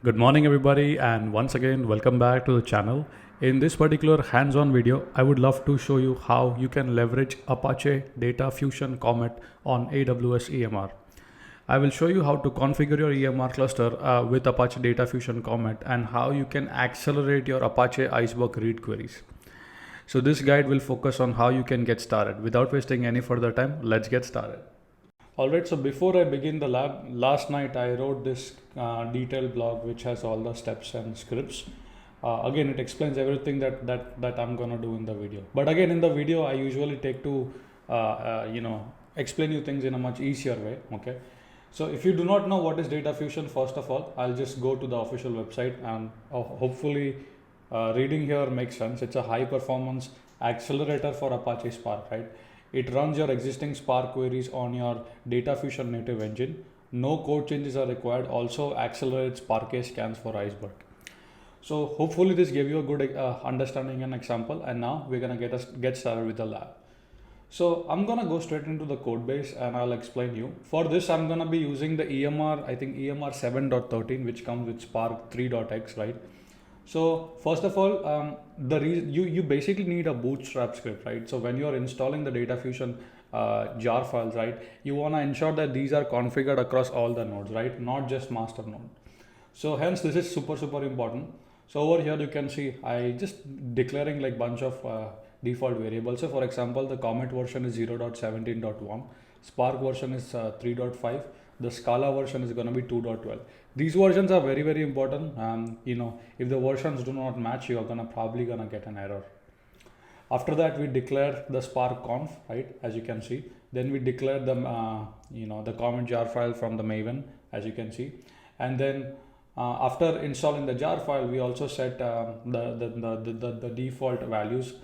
Good morning everybody, and once again welcome back to the channel. In this particular hands-on video, I would love to show you how you can leverage Apache DataFusion Comet on AWS EMR. I will show you how to configure your EMR cluster with Apache DataFusion Comet and how you can accelerate your Apache Iceberg read queries. So this guide will focus on how you can get started. Without wasting any further time, let's get started. Alright, so before I begin the lab, last night I wrote this detailed blog which has all the steps and scripts. Again, it explains everything that I'm gonna do in the video. But again, in the video, I usually take to explain you things in a much easier way. Okay, so if you do not know what is DataFusion, first of all, I'll just go to the official website and hopefully reading here makes sense. It's a high performance accelerator for Apache Spark, right? It runs your existing Spark queries on your DataFusion native engine. No code changes are required. Also accelerates Parquet scans for Iceberg. So hopefully this gave you a good understanding and example. And now we're gonna get started with the lab. So I'm gonna go straight into the code base and I'll explain you. For this, I'm gonna be using the EMR, I think EMR 7.13, which comes with Spark 3.x, right? So first of all, you basically need a Bootstrap script, right? So when you are installing the DataFusion jar files, right, you want to ensure that these are configured across all the nodes, right? Not just master node. So hence this is super important. So over here you can see I just declaring like bunch of default variables. So for example, the Comet version is 0.17.1, Spark version is 3.5. The Scala version is going to be 2.12. These versions are very important. If the versions do not match, you are probably gonna get an error. After that, we declare the Spark conf, right? As you can see. Then we declare the the Comet jar file from the Maven, as you can see. And then after installing the jar file, we also set the default values.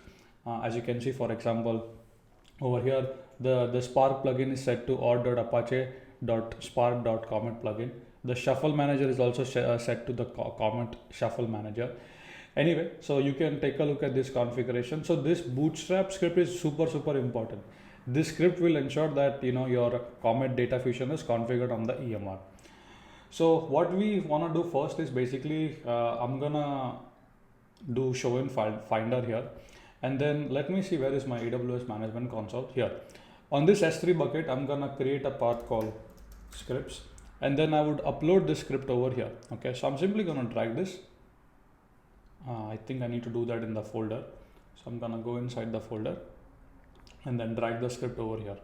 As you can see, for example, over here, the Spark plugin is set to or.apache.spark.comet plugin. The shuffle manager is also set to the Comet shuffle manager. Anyway, so you can take a look at this configuration. So this Bootstrap script is super important. This script will ensure that your Comet DataFusion is configured on the EMR. So what we want to do first is basically I'm gonna do show in finder here, and then let me see where is my AWS management console here. On this S3 bucket, I'm gonna create a path called scripts, and then I would upload this script over here. Okay, so I'm simply gonna drag this. I think I need to do that in the folder. So I'm gonna go inside the folder and then drag the script over here.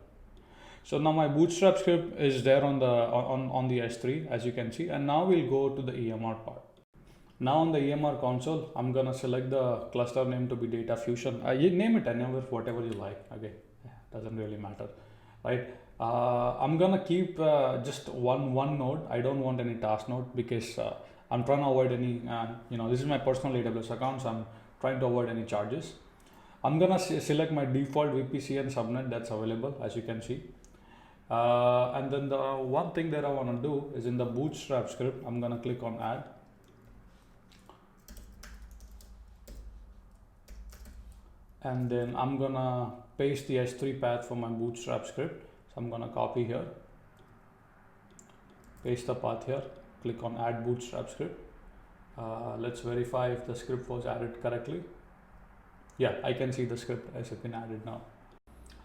So now my Bootstrap script is there on the S3, as you can see, and now we'll go to the EMR part. Now on the EMR console, I'm gonna select the cluster name to be DataFusion. You name it anywhere, whatever you like. Okay, doesn't really matter, right? I'm gonna keep just one node. I don't want any task node because I'm trying to avoid any, this is my personal AWS account, so I'm trying to avoid any charges. I'm gonna select my default VPCN subnet that's available, as you can see. And then the one thing that I want to do is in the Bootstrap script, I'm gonna click on add. And then I'm gonna paste the S3 path for my Bootstrap script. So I'm gonna copy here, paste the path here, click on add Bootstrap script. Let's verify if the script was added correctly. Yeah, I can see the script has been added now.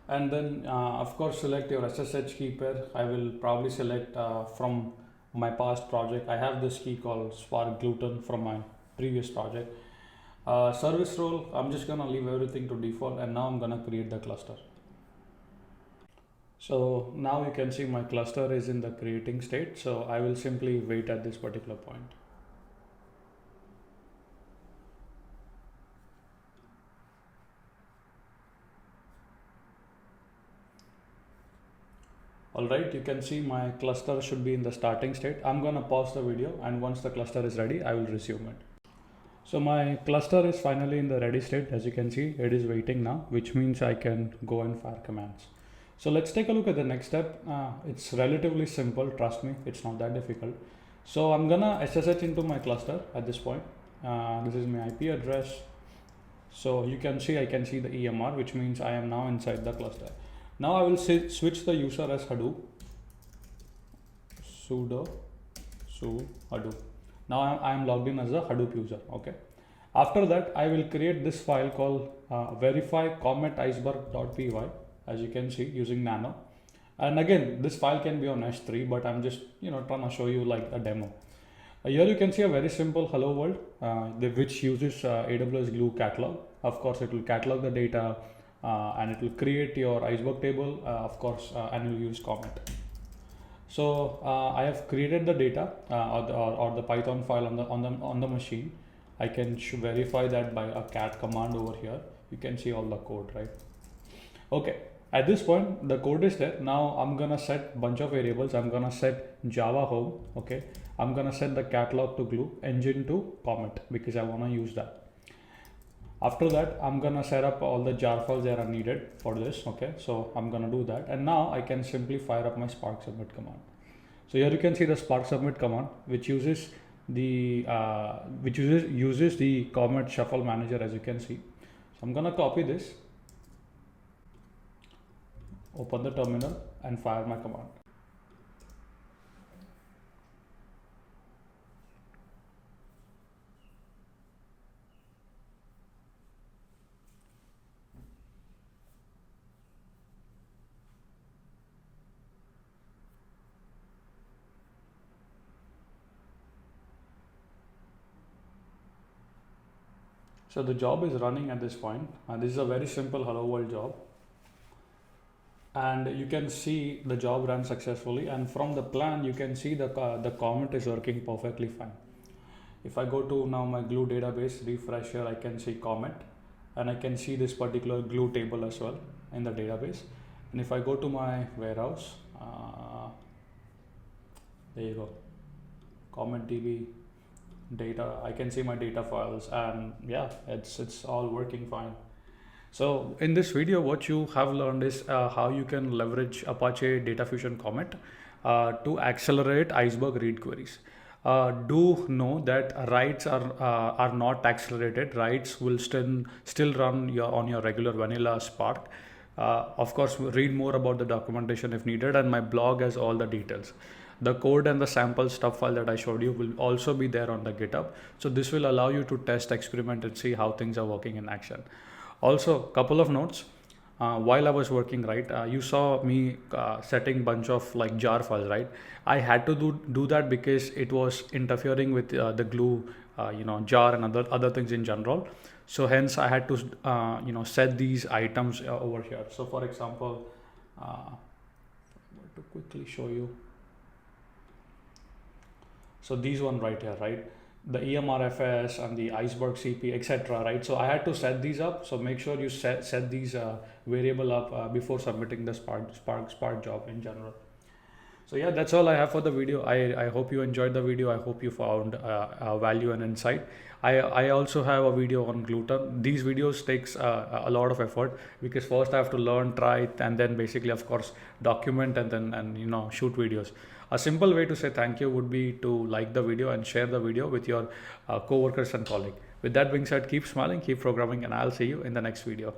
And then of course select your SSH key pair. I will probably select from my past project. I have this key called Spark Gluten from my previous project. Service role, I'm just gonna leave everything to default, and now I'm gonna create the cluster. So now you can see my cluster is in the creating state. So I will simply wait at this particular point. Alright, you can see my cluster should be in the starting state. I'm gonna pause the video, and once the cluster is ready, I will resume it. So my cluster is finally in the ready state. As you can see, it is waiting now, which means I can go and fire commands. So let's take a look at the next step. It's relatively simple, trust me, it's not that difficult. So I'm gonna SSH into my cluster at this point. This is my IP address. So you can see, I can see the EMR, which means I am now inside the cluster. Now I will switch the user as Hadoop, sudo su Hadoop. Now I am logged in as a Hadoop user. Okay. After that, I will create this file called verify comet iceberg.py, as you can see, using Nano. And again, this file can be on S3, but I'm just trying to show you like a demo. Here you can see a very simple hello world, which uses AWS Glue Catalog. Of course, it will catalog the data and it will create your Iceberg table, of course, and you'll use Comet. So I have created the data or the Python file on the machine. I can verify that by a cat command over here. You can see all the code, right? Okay. At this point, the code is there. Now I'm gonna set bunch of variables. I'm gonna set Java home. Okay. I'm gonna set the catalog to Glue, engine to Comet, because I wanna use that. After that, I'm gonna set up all the jar files that are needed for this. Okay. So I'm gonna do that. And now I can simply fire up my Spark submit command. So here you can see the Spark submit command, which uses the Comet shuffle manager, as you can see. So I'm gonna copy this, open the terminal and fire my command. So the job is running at this point. This is a very simple hello world job. And you can see the job ran successfully, and from the plan you can see the Comet is working perfectly fine. If I go to now my Glue database, refresh here, I can see Comet, and I can see this particular Glue table as well in the database. And if I go to my warehouse, there you go, Comet DB data, I can see my data files, and yeah, it's all working fine. So in this video, what you have learned is how you can leverage Apache DataFusion Comet to accelerate Iceberg read queries. Do know that writes are not accelerated. Writes will still run on your regular vanilla Spark. Of course, read more about the documentation if needed, and my blog has all the details. The code and the sample stuff file that I showed you will also be there on the GitHub. So this will allow you to test, experiment, and see how things are working in action. Also, couple of notes. While I was working, right, you saw me setting bunch of like jar files, right? I had to do that because it was interfering with the Glue, jar and other things in general. So hence I had to, set these items over here. So for example, to quickly show you. So these one right here, right? The EMRFS and the Iceberg CP, etc. Right? So I had to set these up. So make sure you set these variable up before submitting the Spark job in general. So yeah, that's all I have for the video. I hope you enjoyed the video. I hope you found value and insight. I also have a video on Gluten. These videos takes a lot of effort, because first I have to learn, try, and then basically, of course, document and shoot videos. A simple way to say thank you would be to like the video and share the video with your coworkers and colleagues. With that being said, keep smiling, keep programming, and I'll see you in the next video.